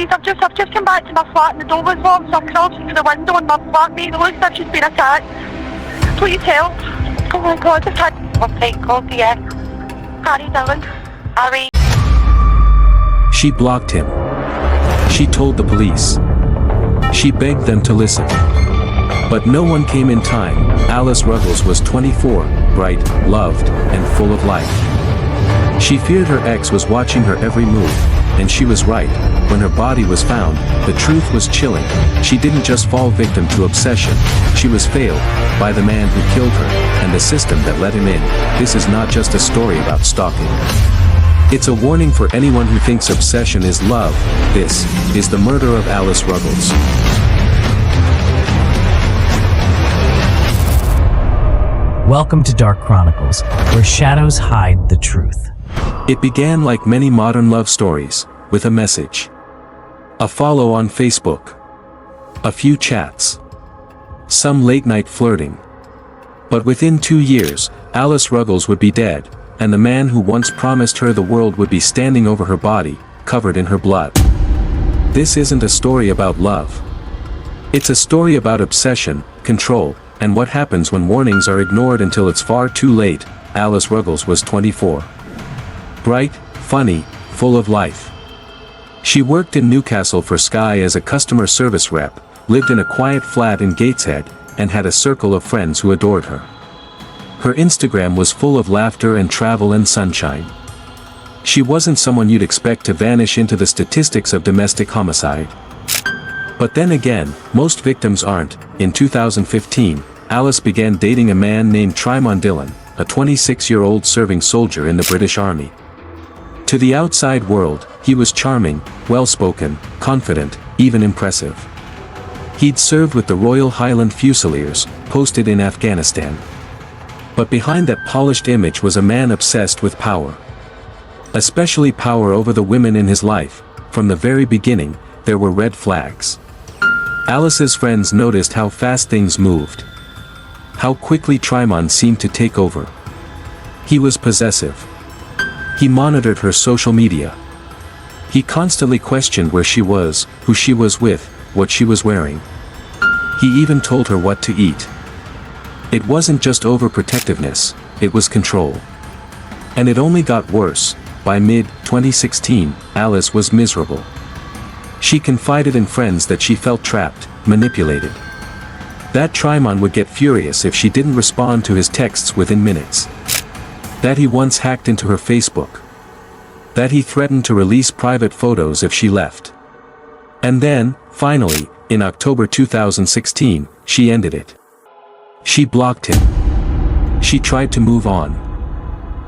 please, I've just come back to my flat and the door was locked, so I crawled into the window in my flatmate. It looks like she's been attacked. Please help. Oh my God, I've had... Oh, thank God, yeah. Harry Dillon. Harry. She blocked him. She told the police. She begged them to listen. But no one came in time. Alice Ruggles was 24, bright, loved, and full of life. She feared her ex was watching her every move, and she was right. When her body was found, the truth was chilling. She didn't just fall victim to obsession, she was failed by the man who killed her, and the system that let him in. This is not just a story about stalking. It's a warning for anyone who thinks obsession is love. This is the murder of Alice Ruggles. Welcome to Dark Chronicles, where shadows hide the truth. It began like many modern love stories, with a message. A follow on Facebook. A few chats. Some late-night flirting. But within 2 years, Alice Ruggles would be dead, and the man who once promised her the world would be standing over her body, covered in her blood. This isn't a story about love. It's a story about obsession, control, and what happens when warnings are ignored until it's far too late. Alice Ruggles was 24. Bright, funny, full of life. She worked in Newcastle for Sky as a customer service rep, lived in a quiet flat in Gateshead, and had a circle of friends who adored her. Her Instagram was full of laughter and travel and sunshine. She wasn't someone you'd expect to vanish into the statistics of domestic homicide. But then again, most victims aren't. In 2015, Alice began dating a man named Trymon Dillon, a 26-year-old serving soldier in the British Army. To the outside world, he was charming, well-spoken, confident, even impressive. He'd served with the Royal Highland Fusiliers, posted in Afghanistan. But behind that polished image was a man obsessed with power. Especially power over the women in his life. From the very beginning, there were red flags. Alice's friends noticed how fast things moved. How quickly Trymon seemed to take over. He was possessive. He monitored her social media. He constantly questioned where she was, who she was with, what she was wearing. He even told her what to eat. It wasn't just overprotectiveness, it was control. And it only got worse. By mid-2016, Alice was miserable. She confided in friends that she felt trapped, manipulated. That Trymon would get furious if she didn't respond to his texts within minutes. That he once hacked into her Facebook. That he threatened to release private photos if she left. And then, finally, in October 2016, she ended it. She blocked him. She tried to move on.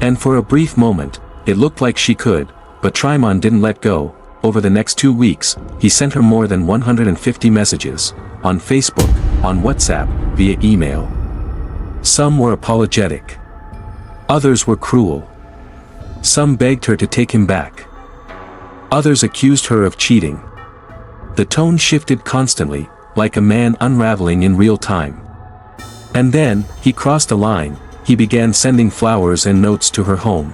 And for a brief moment, it looked like she could, but Trymon didn't let go. Over the next 2 weeks, he sent her more than 150 messages, on Facebook, on WhatsApp, via email. Some were apologetic. Others were cruel. Some begged her to take him back. Others accused her of cheating. The tone shifted constantly, like a man unraveling in real time. And then, he crossed a line. He began sending flowers and notes to her home.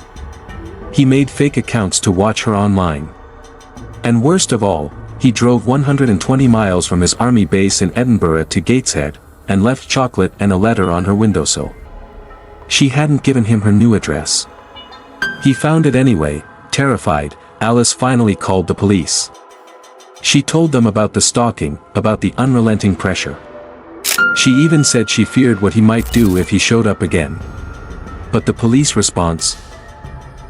He made fake accounts to watch her online. And worst of all, he drove 120 miles from his army base in Edinburgh to Gateshead, and left chocolate and a letter on her windowsill. She hadn't given him her new address. He found it anyway. Terrified, Alice finally called the police. She told them about the stalking, about the unrelenting pressure. She even said she feared what he might do if he showed up again. But the police response?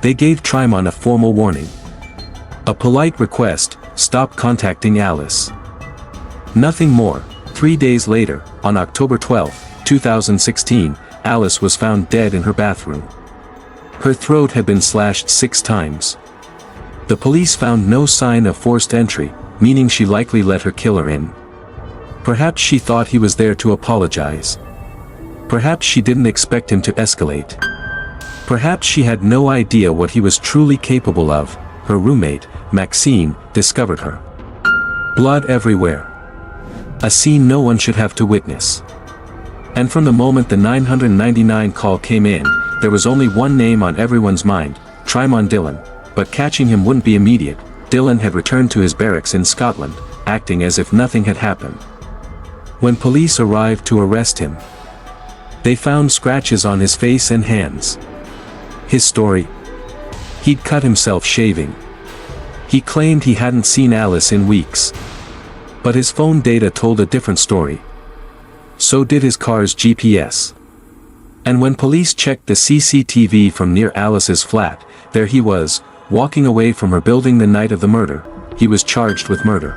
They gave Trymon a formal warning. A polite request: stop contacting Alice. Nothing more. 3 days later, on October 12, 2016, Alice was found dead in her bathroom. Her throat had been slashed 6 times. The police found no sign of forced entry, meaning she likely let her killer in. Perhaps she thought he was there to apologize. Perhaps she didn't expect him to escalate. Perhaps she had no idea what he was truly capable of. Her roommate, Maxine, discovered her. Blood everywhere. A scene no one should have to witness. And from the moment the 999 call came in, there was only one name on everyone's mind: Trymon Dillon. But catching him wouldn't be immediate. Dylan had returned to his barracks in Scotland, acting as if nothing had happened. When police arrived to arrest him, they found scratches on his face and hands. His story? He'd cut himself shaving. He claimed he hadn't seen Alice in weeks. But his phone data told a different story. So did his car's GPS. And when police checked the CCTV from near Alice's flat, there he was, walking away from her building the night of the murder. He was charged with murder.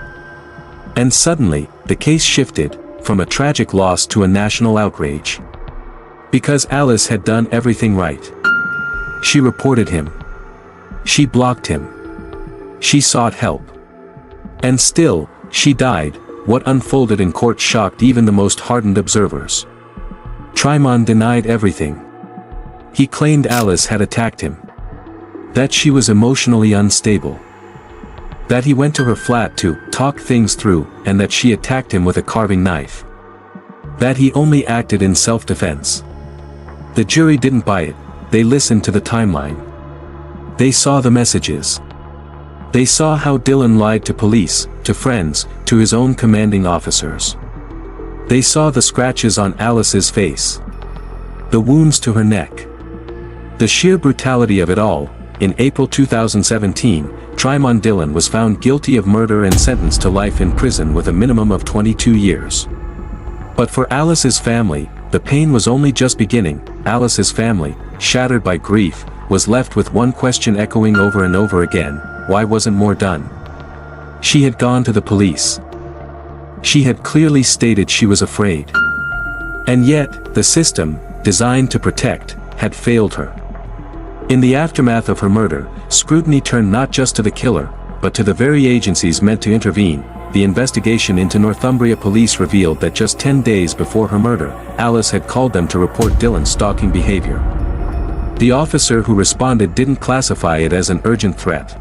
And suddenly, the case shifted, from a tragic loss to a national outrage. Because Alice had done everything right. She reported him. She blocked him. She sought help. And still, she died. What unfolded in court shocked even the most hardened observers. Trimon denied everything. He claimed Alice had attacked him. That she was emotionally unstable. That he went to her flat to talk things through, and that she attacked him with a carving knife. That he only acted in self-defense. The jury didn't buy it. They listened to the timeline. They saw the messages. They saw how Dylan lied to police, to friends, to his own commanding officers. They saw the scratches on Alice's face. The wounds to her neck. The sheer brutality of it all. In April 2017, Trimon Dylan was found guilty of murder and sentenced to life in prison with a minimum of 22 years. But for Alice's family, the pain was only just beginning. Alice's family, shattered by grief, was left with one question echoing over and over again: why wasn't more done? She had gone to the police. She had clearly stated she was afraid. And yet, the system, designed to protect, had failed her. In the aftermath of her murder, scrutiny turned not just to the killer, but to the very agencies meant to intervene. The investigation into Northumbria police revealed that just 10 days before her murder, Alice had called them to report Dylan's stalking behavior. The officer who responded didn't classify it as an urgent threat.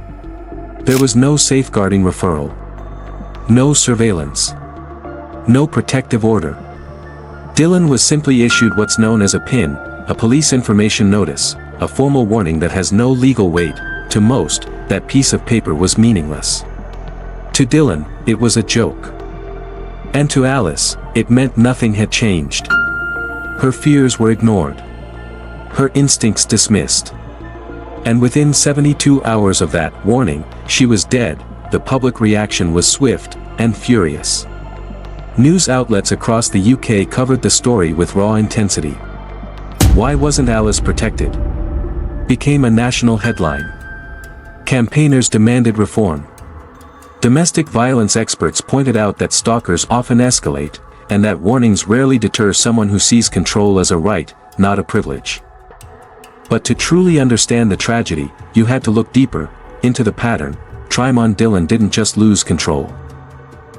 There was no safeguarding referral. No surveillance. No protective order. Dylan was simply issued what's known as a PIN, a police information notice, a formal warning that has no legal weight. To most, that piece of paper was meaningless. To Dylan, it was a joke. And to Alice, it meant nothing had changed. Her fears were ignored. Her instincts dismissed. And within 72 hours of that warning, she was dead. The public reaction was swift and furious. News outlets across the UK covered the story with raw intensity. Why wasn't Alice protected? Became a national headline. Campaigners demanded reform. Domestic violence experts pointed out that stalkers often escalate, and that warnings rarely deter someone who sees control as a right, not a privilege. But to truly understand the tragedy, you had to look deeper, into the pattern. Trimon Dylan didn't just lose control.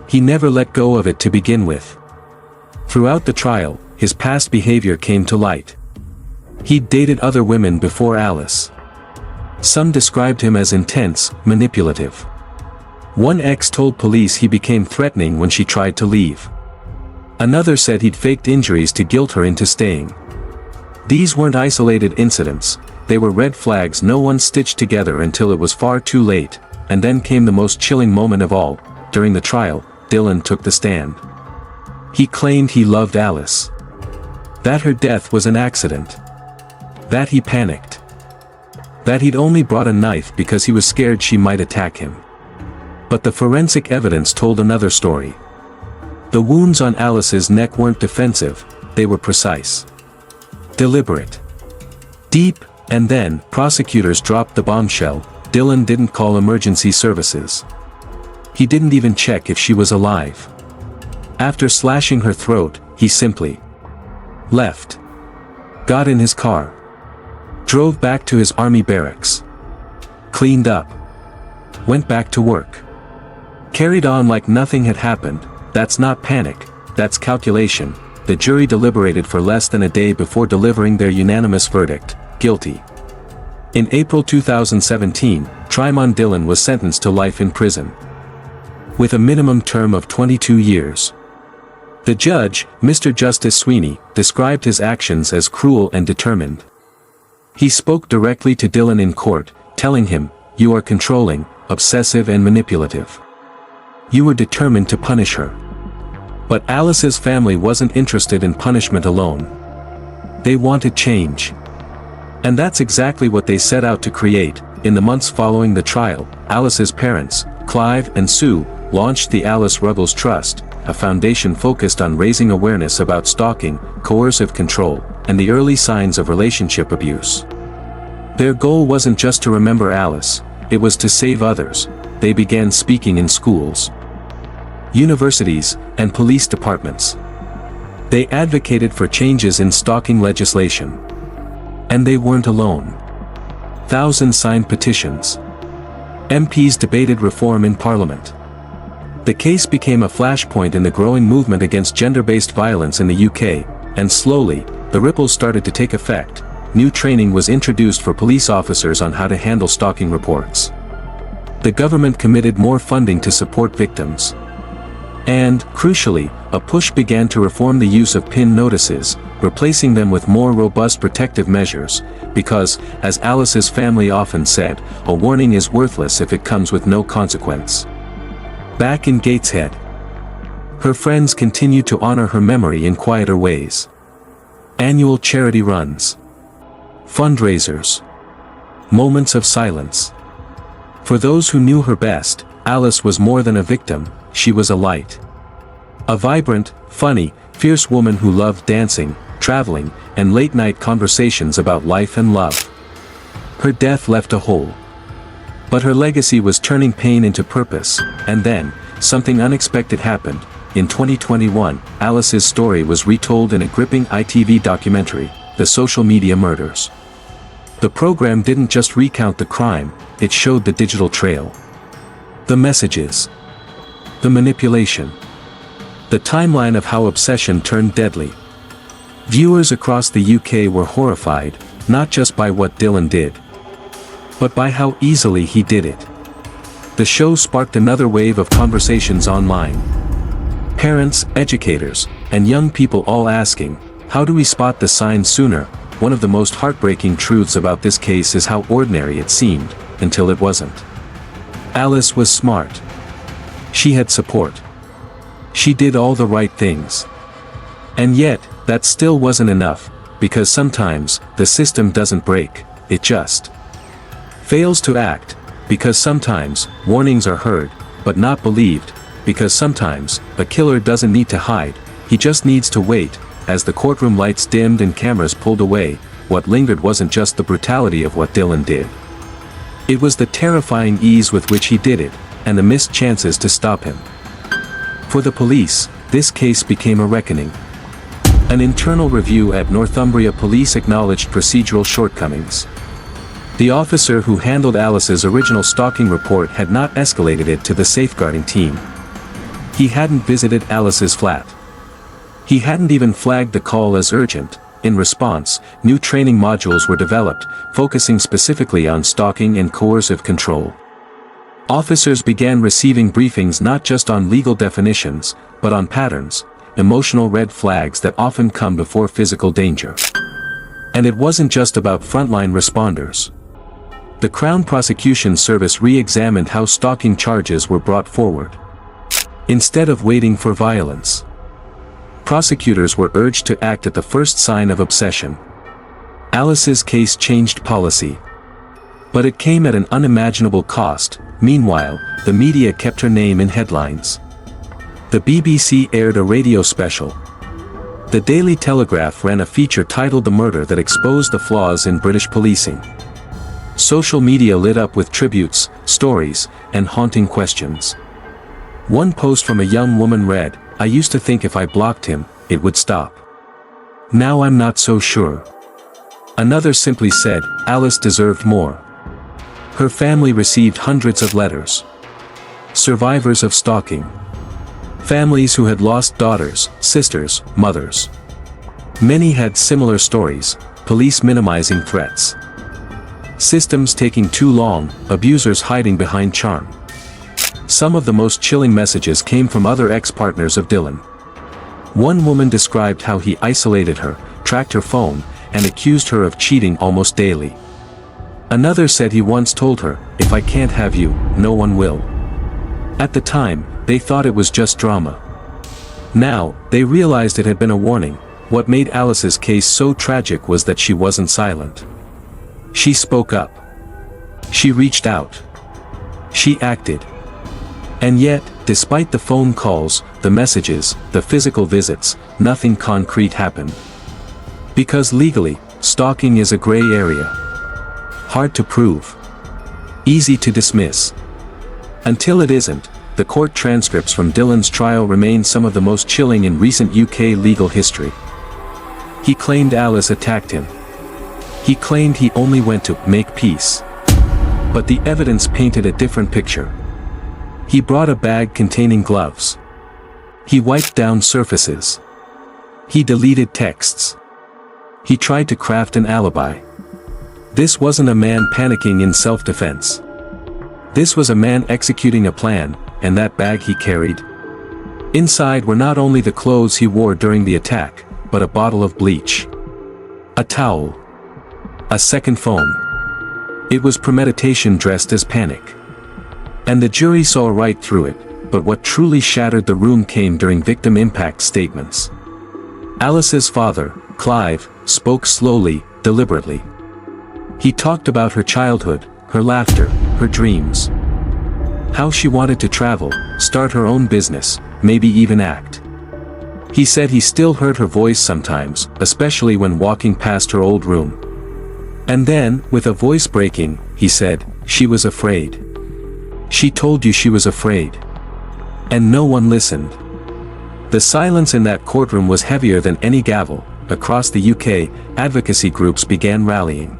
He never let go of it to begin with. Throughout the trial, his past behavior came to light. He'd dated other women before Alice. Some described him as intense, manipulative. One ex told police he became threatening when she tried to leave. Another said he'd faked injuries to guilt her into staying. These weren't isolated incidents, they were red flags no one stitched together until it was far too late, and then came the most chilling moment of all. During the trial, Dylan took the stand. He claimed he loved Alice. That her death was an accident. That he panicked. That he'd only brought a knife because he was scared she might attack him. But the forensic evidence told another story. The wounds on Alice's neck weren't defensive, they were precise. Deliberate. Deep, and then, prosecutors dropped the bombshell. Dylan didn't call emergency services. He didn't even check if she was alive. After slashing her throat, he simply left. Got in his car. Drove back to his army barracks. Cleaned up. Went back to work. Carried on like nothing had happened. That's not panic, that's calculation. The jury deliberated for less than a day before delivering their unanimous verdict: guilty. In April 2017, Trimon Dylan was sentenced to life in prison, with a minimum term of 22 years. The judge, Mr. Justice Sweeney, described his actions as cruel and determined. He spoke directly to Dylan in court, telling him, "You are controlling, obsessive and manipulative. You were determined to punish her. But Alice's family wasn't interested in punishment alone. They wanted change. And that's exactly what they set out to create. In the months following the trial, Alice's parents, Clive and Sue, launched the Alice Ruggles Trust, a foundation focused on raising awareness about stalking, coercive control, and the early signs of relationship abuse. Their goal wasn't just to remember Alice, it was to save others. They began speaking in schools, universities, and police departments. They advocated for changes in stalking legislation. And they weren't alone. Thousands signed petitions. MPs debated reform in Parliament. The case became a flashpoint in the growing movement against gender-based violence in the UK, and slowly, the ripples started to take effect. New training was introduced for police officers on how to handle stalking reports. The government committed more funding to support victims. And, crucially, a push began to reform the use of PIN notices, replacing them with more robust protective measures, because, as Alice's family often said, a warning is worthless if it comes with no consequence. Back in Gateshead, her friends continued to honor her memory in quieter ways. Annual charity runs, fundraisers, moments of silence. For those who knew her best, Alice was more than a victim, she was a light. A vibrant, funny, fierce woman who loved dancing, traveling, and late-night conversations about life and love. Her death left a hole. But her legacy was turning pain into purpose, and then, something unexpected happened. In 2021, Alice's story was retold in a gripping ITV documentary, The Social Media Murders. The program didn't just recount the crime, it showed the digital trail. The messages. The manipulation. The timeline of how obsession turned deadly. Viewers across the UK were horrified, not just by what Dylan did, but by how easily he did it. The show sparked another wave of conversations online. Parents, educators, and young people all asking, how do we spot the signs sooner? One of the most heartbreaking truths about this case is how ordinary it seemed, until it wasn't. Alice was smart. She had support. She did all the right things. And yet, that still wasn't enough, because sometimes, the system doesn't break, it just fails to act, because sometimes, warnings are heard, but not believed, because sometimes, a killer doesn't need to hide, he just needs to wait. As the courtroom lights dimmed and cameras pulled away, what lingered wasn't just the brutality of what Dylan did. It was the terrifying ease with which he did it, and the missed chances to stop him. For the police, this case became a reckoning. An internal review at Northumbria Police acknowledged procedural shortcomings. The officer who handled Alice's original stalking report had not escalated it to the safeguarding team. He hadn't visited Alice's flat. He hadn't even flagged the call as urgent. In response, new training modules were developed, focusing specifically on stalking and coercive control. Officers began receiving briefings not just on legal definitions, but on patterns, emotional red flags that often come before physical danger. And it wasn't just about frontline responders. The Crown Prosecution Service re-examined how stalking charges were brought forward. Instead of waiting for violence, prosecutors were urged to act at the first sign of obsession. Alice's case changed policy. But it came at an unimaginable cost. Meanwhile, the media kept her name in headlines. The BBC aired a radio special. The Daily Telegraph ran a feature titled The Murder that exposed the flaws in British policing. Social media lit up with tributes, stories, and haunting questions. One post from a young woman read, "I used to think if I blocked him, it would stop. Now I'm not so sure." Another simply said, Alice deserved more. Her family received hundreds of letters. Survivors of stalking. Families who had lost daughters, sisters, mothers. Many had similar stories, police minimizing threats. Systems taking too long, abusers hiding behind charm. Some of the most chilling messages came from other ex-partners of Dylan. One woman described how he isolated her, tracked her phone, and accused her of cheating almost daily. Another said he once told her, "If I can't have you, no one will." At the time, they thought it was just drama. Now, they realized it had been a warning. What made Alice's case so tragic was that she wasn't silent. She spoke up. She reached out. She acted. And yet, despite the phone calls, the messages, the physical visits, nothing concrete happened. Because legally, stalking is a gray area. Hard to prove. Easy to dismiss. Until it isn't, the court transcripts from Dylan's trial remain some of the most chilling in recent UK legal history. He claimed Alice attacked him. He claimed he only went to make peace. But the evidence painted a different picture. He brought a bag containing gloves. He wiped down surfaces. He deleted texts. He tried to craft an alibi. This wasn't a man panicking in self-defense. This was a man executing a plan, and that bag he carried. Inside were not only the clothes he wore during the attack, but a bottle of bleach. A towel. A second phone. It was premeditation dressed as panic. And the jury saw right through it, but what truly shattered the room came during victim impact statements. Alice's father, Clive, spoke slowly, deliberately. He talked about her childhood, her laughter, her dreams. How she wanted to travel, start her own business, maybe even act. He said he still heard her voice sometimes, especially when walking past her old room. And then, with a voice breaking, he said, "She was afraid. She told you she was afraid." And no one listened. The silence in that courtroom was heavier than any gavel. Across the UK, advocacy groups began rallying.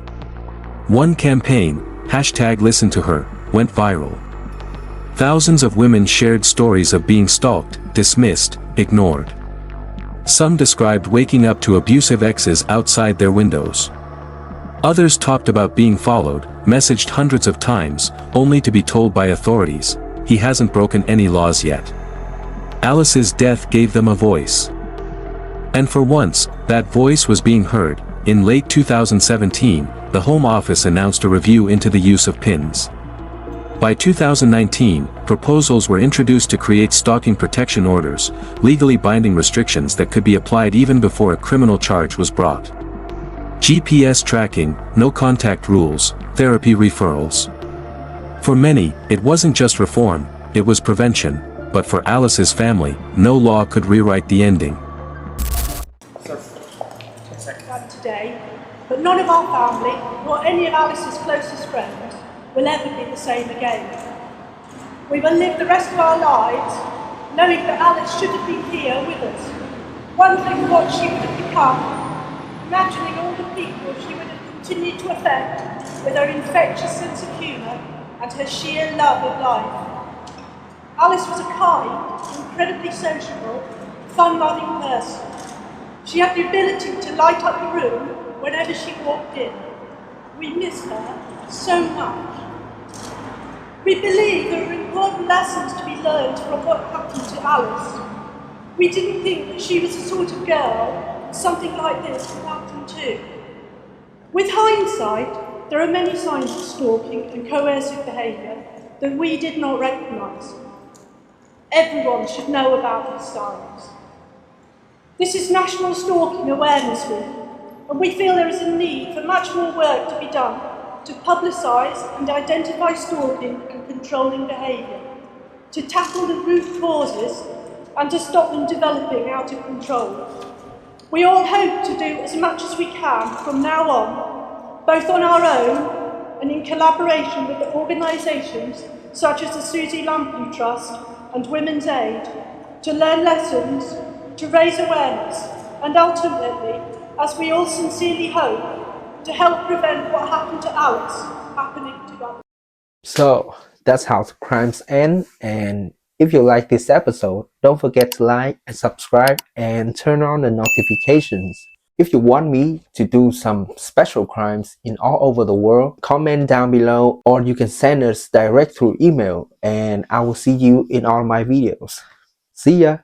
One campaign, #ListenToHer, went viral. Thousands of women shared stories of being stalked, dismissed, ignored. Some described waking up to abusive exes outside their windows. Others talked about being followed, messaged hundreds of times, only to be told by authorities, "He hasn't broken any laws yet." Alice's death gave them a voice. And for once, that voice was being heard. In late 2017, the Home Office announced a review into the use of pins. By 2019, proposals were introduced to create stalking protection orders, legally binding restrictions that could be applied even before a criminal charge was brought. GPS tracking, no contact rules, therapy referrals. For many, it wasn't just reform, it was prevention, but for Alice's family, no law could rewrite the ending. Today, but none of our family, nor any of Alice's closest friends, will ever be the same again. We will live the rest of our lives knowing that Alice should have been here with us, wondering what she would have become, imagining all the people she would have continued to affect with her infectious sense of humour and her sheer love of life. Alice was a kind, incredibly sociable, fun-loving person. She had the ability to light up the room whenever she walked in. We miss her so much. We believe there are important lessons to be learned from what happened to Alice. We didn't think that she was the sort of girl something like this could happen to. With hindsight, there are many signs of stalking and coercive behaviour that we did not recognise. Everyone should know about these signs. This is National Stalking Awareness Week, and we feel there is a need for much more work to be done to publicise and identify stalking and controlling behaviour, to tackle the root causes and to stop them developing out of control. We all hope to do as much as we can from now on, both on our own and in collaboration with organisations such as the Susie Lampley Trust and Women's Aid, to learn lessons, to raise awareness, and ultimately, as we all sincerely hope, to help prevent what happened to Alice happening to others. So that's how the crimes end, and if you like this episode, don't forget to like and subscribe and turn on the notifications. If you want me to do some special crimes in all over the world, comment down below, or you can send us direct through email, and I will see you in all my videos. See ya!